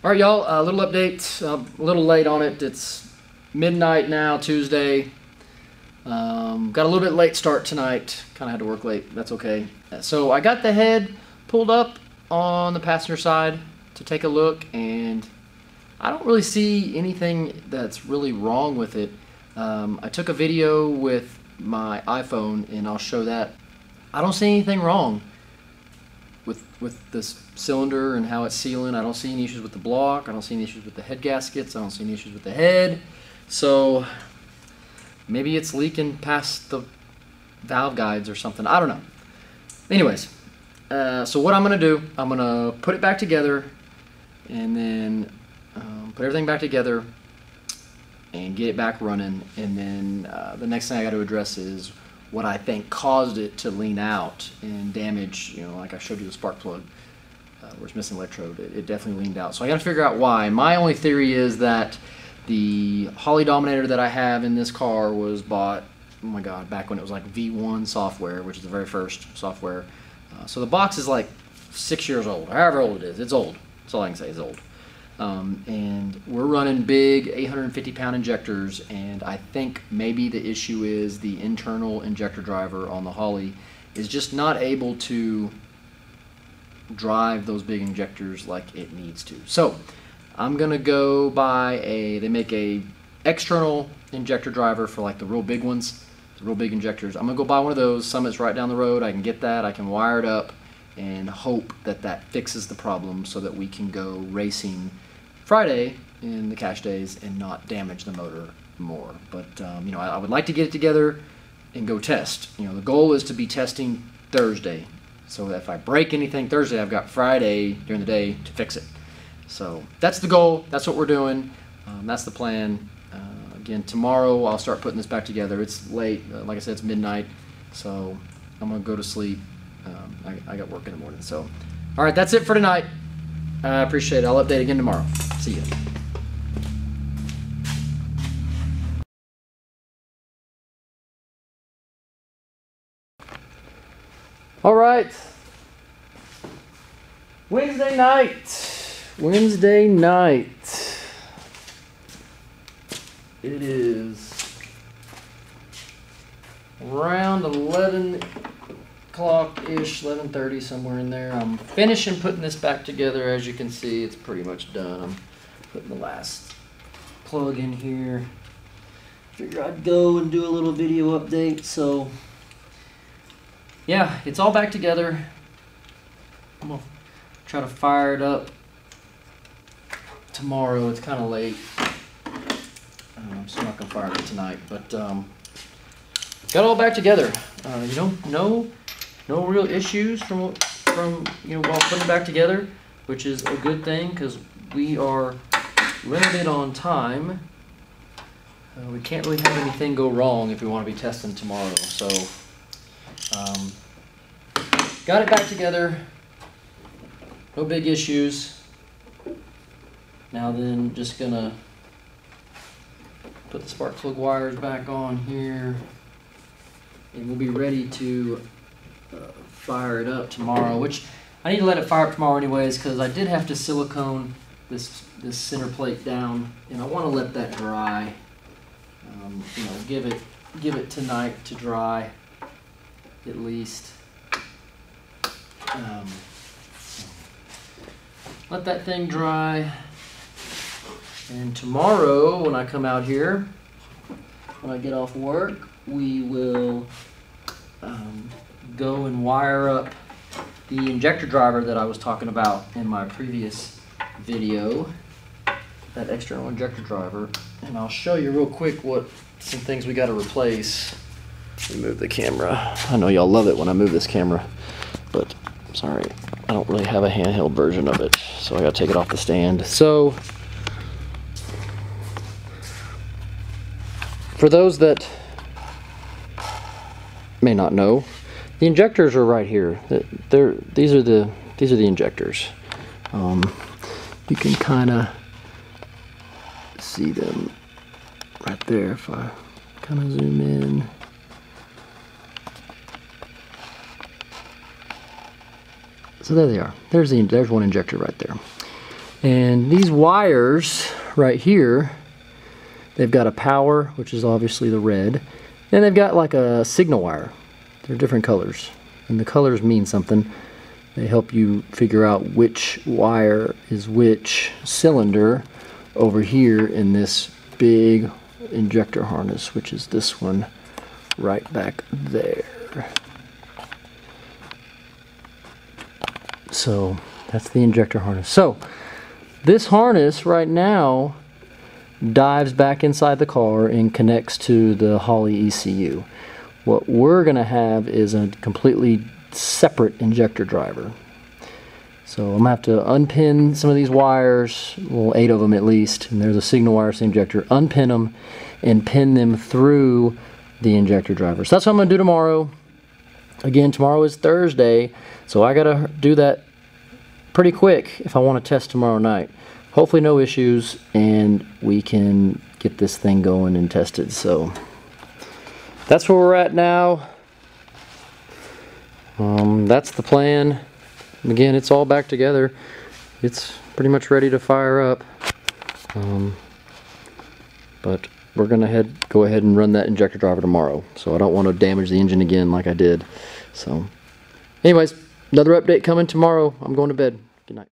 All right, y'all, a little update. A little late on it. It's midnight now, Tuesday. Got a little bit late start tonight. Kind of had to work late. That's okay. So I got the head pulled up on the passenger side to take a look, and I don't really see anything that's really wrong with it. I took a video with my iPhone, and I'll show that. I don't see anything wrong with this cylinder and how it's sealing. I don't see any issues with the block. I don't see any issues with the head gaskets. I don't see any issues with the head. So maybe it's leaking past the valve guides or something. I don't know. Anyways, so what I'm going to do, I'm going to put it back together and then put everything back together and get it back running. And then the next thing I got to address is what I think caused it to lean out and damage, you know, like I showed you the spark plug where it's missing electrode. It definitely leaned out. So I got to figure out why. My only theory is that the Holley Dominator that I have in this car was bought, oh my God, back when it was like V1 software, which is the very first software. So the box is like 6 years old, however old it is. It's old. That's all I can say, it's old. And we're running big 850-pound injectors, and I think maybe the issue is the internal injector driver on the Holley is just not able to drive those big injectors like it needs to. So I'm gonna go buy they make a external injector driver for like the real big ones, the real big injectors. I'm gonna go buy one of those. Summit's right down the road. I can get that. I can wire it up and hope that that fixes the problem so that we can go racing Friday in the cash days and not damage the motor more. But you know, I would like to get it together and go test. You know, the goal is to be testing Thursday, so that if I break anything Thursday, I've got Friday during the day to fix it. So that's the goal. That's what we're doing. That's the plan. Again, tomorrow I'll start putting this back together. It's late. Like I said, it's midnight, so I'm gonna go to sleep. I got work in the morning. So, all right, that's it for tonight. I appreciate it. I'll update again tomorrow. See you. All right. Wednesday night. Wednesday night. It is around 11 o'clock-ish, 11:30, somewhere in there. I'm finishing putting this back together. As you can see, it's pretty much done. I'm putting the last plug in here. Figure I'd go and do a little video update. So yeah, it's all back together. I'm gonna try to fire it up tomorrow. It's kind of late. I'm still not gonna fire it tonight, but got it all back together. You know, no real issues from you know, while putting it back together, which is a good thing because we are limited on time. We can't really have anything go wrong if we want to be testing tomorrow. So got it back together. No big issues. Now then, just gonna put the spark plug wires back on here, and we'll be ready to fire it up tomorrow, which I need to let it fire up tomorrow anyways because I did have to silicone this center plate down, and I want to let that dry. You know, give it tonight to dry at least. Let that thing dry, and tomorrow when I come out here, when I get off work, we will go and wire up the injector driver that I was talking about in my previous video, that external injector driver, and I'll show you real quick some things we got to replace. Let me move the camera. I know y'all love it when I move this camera, but sorry, I don't really have a handheld version of it, so I got to take it off the stand. So for those that may not know, the injectors are right here. These are the injectors. You can kind of see them right there if I kind of zoom in. So there they are. There's one injector right there. And these wires right here, they've got a power, which is obviously the red, and they've got like a signal wire. They're different colors, and the colors mean something. They help you figure out which wire is which cylinder over here in this big injector harness, which is this one right back there. So that's the injector harness. So this harness right now dives back inside the car and connects to the Holley ECU. What we're going to have is a completely separate injector driver. So I'm going to have to unpin some of these wires, well, 8 of them at least, and there's a signal wire to the injector, unpin them and pin them through the injector driver. So that's what I'm going to do tomorrow. Again, tomorrow is Thursday, so I got to do that pretty quick if I want to test tomorrow night. Hopefully no issues, and we can get this thing going and tested. So that's where we're at now. That's the plan. Again, it's all back together. It's pretty much ready to fire up. But we're gonna go ahead and run that injector driver tomorrow. So I don't want to damage the engine again like I did. So anyways, another update coming tomorrow. I'm going to bed. Good night.